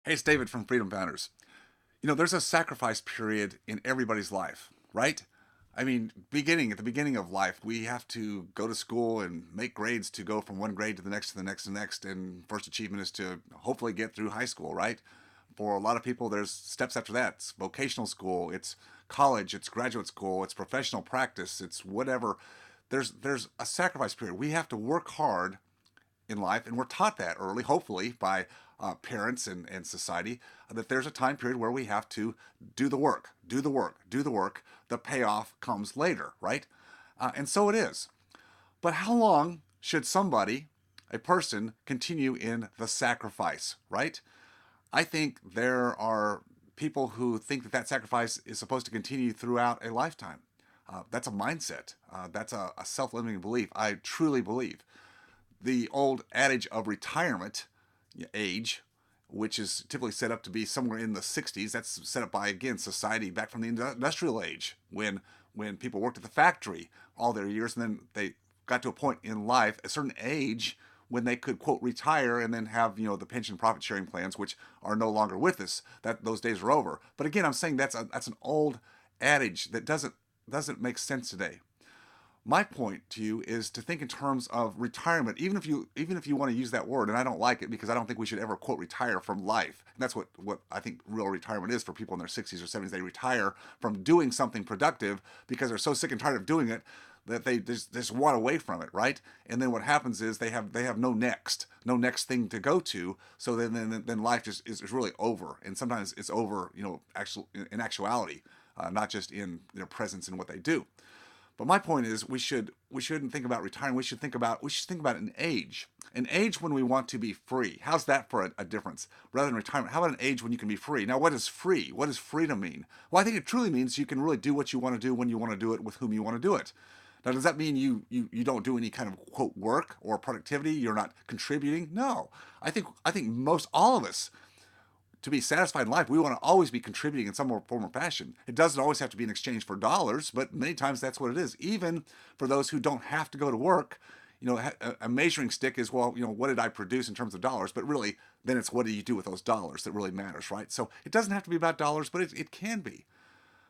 Hey, it's David from Freedom Founders. There's a sacrifice period in everybody's life, right? I mean, at the beginning of life, we have to go to school and make grades to go from one grade to the next, to the next, to the next. And first achievement is to hopefully get through high school, right? For a lot of people, there's steps after that. It's vocational school, it's college, it's graduate school, it's professional practice, it's whatever. There's a sacrifice period. We have to work hard in life, and we're taught that early, hopefully, by parents and society, that there's a time period where we have to do the work, do the work, do the work. The payoff comes later, right? And so it is. But how long should a person, continue in the sacrifice, right? I think there are people who think that sacrifice is supposed to continue throughout a lifetime. That's a mindset. That's a self-limiting belief. I truly believe the old adage of retirement age, which is typically set up to be somewhere in the 60s. That's set up by, again, society back from the industrial age, when people worked at the factory all their years, and then they got to a point in life, a certain age, when they could, quote, retire and then have, the pension profit sharing plans, which are no longer with us. That those days are over. But again, I'm saying that's an old adage that doesn't make sense today. My point to you is to think in terms of retirement, even if you want to use that word, and I don't like it because I don't think we should ever, quote, retire from life. And that's what I think real retirement is for people in their 60s or 70s. They retire from doing something productive because they're so sick and tired of doing it that they just want away from it, right? And then what happens is they have no next thing to go to. So then life just is really over, and sometimes it's over, in actuality, not just in their presence and what they do. But my point is, we shouldn't think about retiring. We should think about an age when we want to be free. How's that for a difference rather than retirement? How about an age when you can be free? Now, what is free? What does freedom mean? Well, I think it truly means you can really do what you want to do when you want to do it with whom you want to do it. Now, does that mean you don't do any kind of, quote, work or productivity? You're not contributing? No. I think most all of us, to be satisfied in life, we want to always be contributing in some form or fashion. It doesn't always have to be in exchange for dollars, but many times that's what it is. Even for those who don't have to go to work, a measuring stick is, well, what did I produce in terms of dollars? But really, then it's what do you do with those dollars that really matters, right? So it doesn't have to be about dollars, but it can be.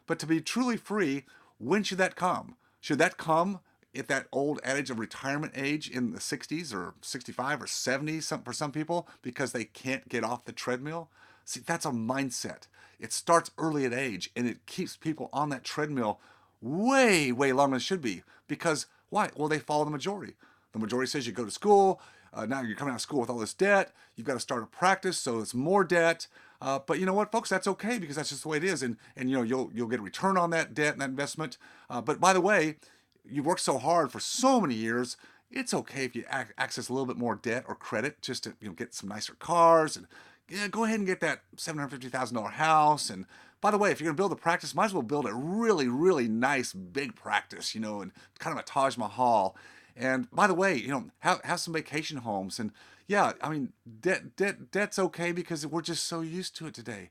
But to be truly free, when should that come? Should that come at that old adage of retirement age in the 60s or 65 or 70 for some people because they can't get off the treadmill? See, that's a mindset. It starts early at age, and it keeps people on that treadmill way, way longer than it should be. Because why? Well, they follow the majority. The majority says you go to school. Now you're coming out of school with all this debt. You've got to start a practice, so it's more debt. But you know what, folks? That's okay because that's just the way it is, and you'll get a return on that debt and that investment. But by the way, you've worked so hard for so many years. It's okay if you access a little bit more debt or credit just to get some nicer cars and yeah, go ahead and get that $750,000 house. And by the way, if you're going to build a practice, might as well build a really, really nice big practice, and kind of a Taj Mahal. And by the way, have some vacation homes. And yeah, I mean, debt's okay because we're just so used to it today.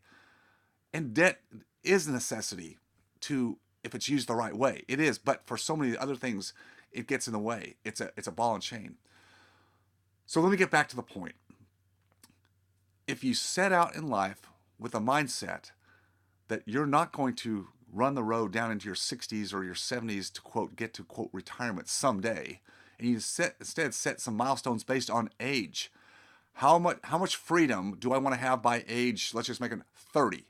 And debt is a necessity if it's used the right way. It is, but for so many other things, it gets in the way. It's a ball and chain. So let me get back to the point. If you set out in life with a mindset that you're not going to run the road down into your 60s or your 70s to, quote, get to, quote, retirement someday, and you instead set some milestones based on age. How much freedom do I want to have by age, let's just make it 30,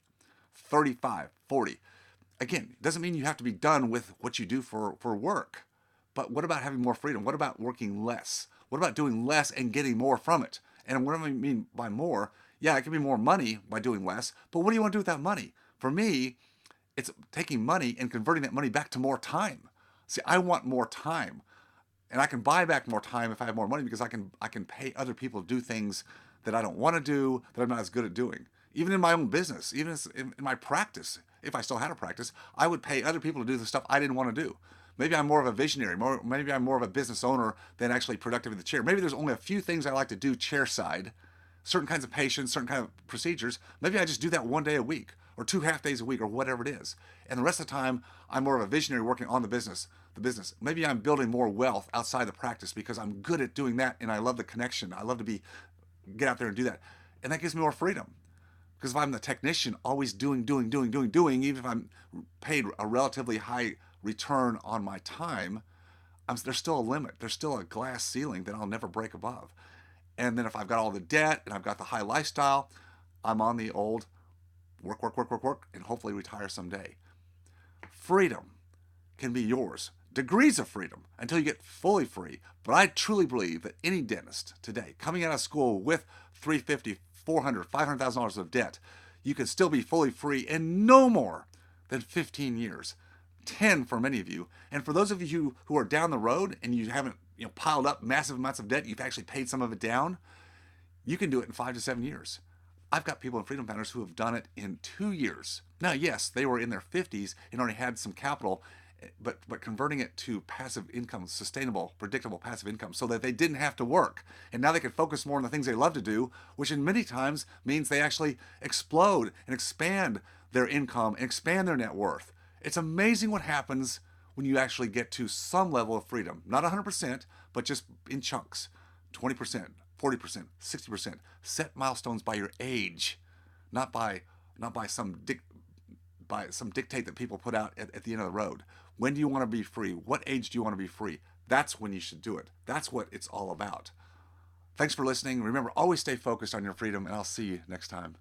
35, 40? Again, it doesn't mean you have to be done with what you do for work. But what about having more freedom? What about working less? What about doing less and getting more from it? And what do I mean by more? Yeah, it can be more money by doing less, but what do you want to do with that money? For me, it's taking money and converting that money back to more time. See, I want more time, and I can buy back more time if I have more money because I can pay other people to do things that I don't want to do, that I'm not as good at doing. Even in my own business, even in my practice, if I still had a practice, I would pay other people to do the stuff I didn't want to do. Maybe I'm more of a visionary. Maybe I'm more of a business owner than actually productive in the chair. Maybe there's only a few things I like to do chair side, certain kinds of patients, certain kind of procedures. Maybe I just do that one day a week or 2 half days a week or whatever it is. And the rest of the time, I'm more of a visionary working on the business. Maybe I'm building more wealth outside the practice because I'm good at doing that and I love the connection. I love to get out there and do that. And that gives me more freedom. Because if I'm the technician, always doing, even if I'm paid a relatively high return on my time, there's still a limit. There's still a glass ceiling that I'll never break above. And then if I've got all the debt and I've got the high lifestyle, I'm on the old work, and hopefully retire someday. Freedom can be yours. Degrees of freedom until you get fully free. But I truly believe that any dentist today, coming out of school with $350,000, $400,000, $500,000 of debt, you can still be fully free in no more than 15 years. 10 for many of you. And for those of you who are down the road and you haven't piled up massive amounts of debt, you've actually paid some of it down, you can do it in 5 to 7 years. I've got people in Freedom Founders who have done it in 2 years. Now, yes, they were in their 50s and already had some capital, but converting it to passive income, sustainable, predictable passive income, so that they didn't have to work. And now they can focus more on the things they love to do, which in many times means they actually explode and expand their income and expand their net worth. It's amazing what happens when you actually get to some level of freedom. Not 100%, but just in chunks. 20%, 40%, 60%. Set milestones by your age, not by some dictate that people put out at the end of the road. When do you want to be free? What age do you want to be free? That's when you should do it. That's what it's all about. Thanks for listening. Remember, always stay focused on your freedom, and I'll see you next time.